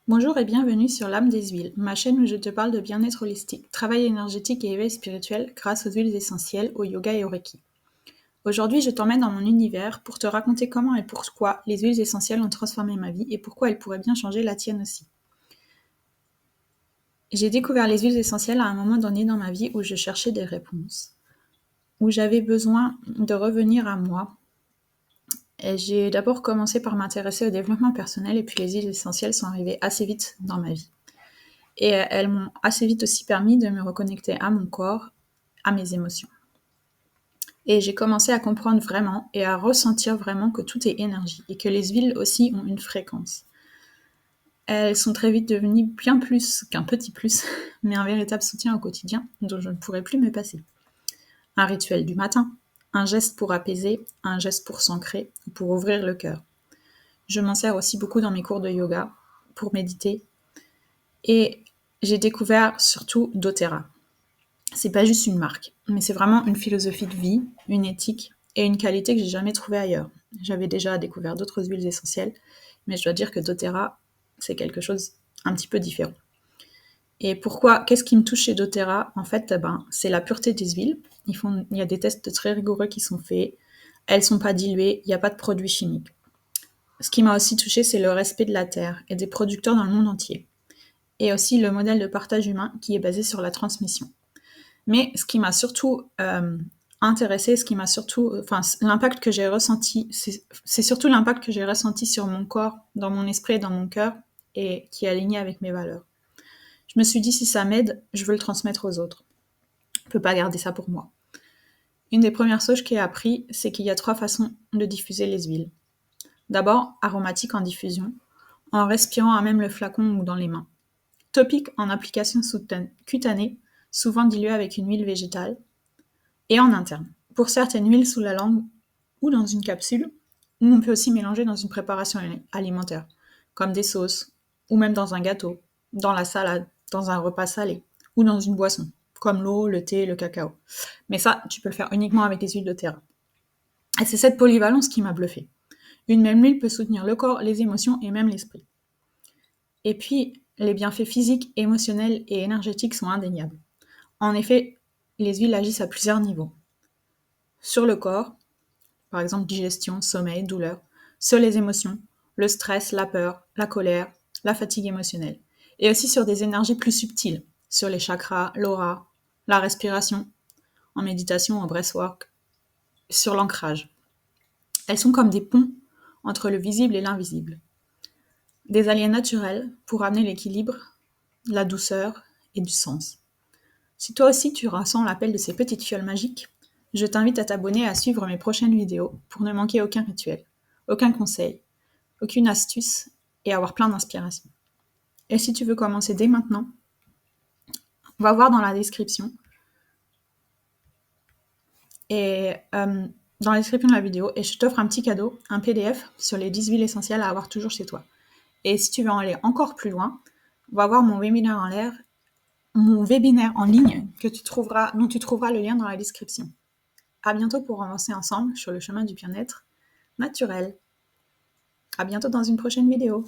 Bonjour et bienvenue sur l'âme des huiles, ma chaîne où je te parle de bien-être holistique, travail énergétique et éveil spirituel grâce aux huiles essentielles, au yoga et au reiki. Aujourd'hui, je t'emmène dans mon univers pour te raconter comment et pourquoi les huiles essentielles ont transformé ma vie et pourquoi elles pourraient bien changer la tienne aussi. J'ai découvert les huiles essentielles à un moment donné dans ma vie où je cherchais des réponses, où j'avais besoin de revenir à moi. Et j'ai d'abord commencé par m'intéresser au développement personnel et puis les huiles essentielles sont arrivées assez vite dans ma vie. Et elles m'ont assez vite aussi permis de me reconnecter à mon corps, à mes émotions. Et j'ai commencé à comprendre vraiment et à ressentir vraiment que tout est énergie et que les huiles aussi ont une fréquence. Elles sont très vite devenues bien plus qu'un petit plus, mais un véritable soutien au quotidien dont je ne pourrais plus me passer. Un rituel du matin, un geste pour apaiser, un geste pour s'ancrer, pour ouvrir le cœur. Je m'en sers aussi beaucoup dans mes cours de yoga, pour méditer. Et j'ai découvert surtout doTERRA. C'est pas juste une marque, mais c'est vraiment une philosophie de vie, une éthique et une qualité que j'ai jamais trouvée ailleurs. J'avais déjà découvert d'autres huiles essentielles, mais je dois dire que doTERRA, c'est quelque chose un petit peu différent. Et pourquoi, qu'est-ce qui me touche chez doTERRA? En fait, c'est la pureté des huiles. Il y a des tests très rigoureux qui sont faits. Elles sont pas diluées, il n'y a pas de produits chimiques. Ce qui m'a aussi touchée, c'est le respect de la terre et des producteurs dans le monde entier. Et aussi le modèle de partage humain qui est basé sur la transmission. Mais ce qui m'a surtout intéressée, l'impact que j'ai ressenti, c'est surtout l'impact que j'ai ressenti sur mon corps, dans mon esprit et dans mon cœur, et qui est aligné avec mes valeurs. Je me suis dit, si ça m'aide, je veux le transmettre aux autres. Je peux pas garder ça pour moi. Une des premières choses que j'ai appris, c'est qu'il y a 3 façons de diffuser les huiles. D'abord, aromatique en diffusion, en respirant à même le flacon ou dans les mains. Topique en application cutanée, souvent diluée avec une huile végétale. Et en interne, pour certaines huiles sous la langue ou dans une capsule, ou on peut aussi mélanger dans une préparation alimentaire, comme des sauces, ou même dans un gâteau, dans la salade, dans un repas salé, ou dans une boisson, comme l'eau, le thé, le cacao. Mais ça, tu peux le faire uniquement avec les huiles de terre. Et c'est cette polyvalence qui m'a bluffée. Une même huile peut soutenir le corps, les émotions et même l'esprit. Et puis, les bienfaits physiques, émotionnels et énergétiques sont indéniables. En effet, les huiles agissent à plusieurs niveaux. Sur le corps, par exemple digestion, sommeil, douleur. Sur les émotions, le stress, la peur, la colère, la fatigue émotionnelle. Et aussi sur des énergies plus subtiles, sur les chakras, l'aura, la respiration, en méditation, en breathwork, sur l'ancrage. Elles sont comme des ponts entre le visible et l'invisible. Des alliés naturels pour amener l'équilibre, la douceur et du sens. Si toi aussi tu ressens l'appel de ces petites fioles magiques, je t'invite à t'abonner et à suivre mes prochaines vidéos pour ne manquer aucun rituel, aucun conseil, aucune astuce et avoir plein d'inspiration. Et si tu veux commencer dès maintenant, va voir dans la description dans la description de la vidéo et je t'offre un petit cadeau, un PDF sur les 10 huiles essentielles à avoir toujours chez toi. Et si tu veux en aller encore plus loin, va voir mon webinaire en ligne dont tu trouveras le lien dans la description. À bientôt pour avancer ensemble sur le chemin du bien-être naturel. À bientôt dans une prochaine vidéo.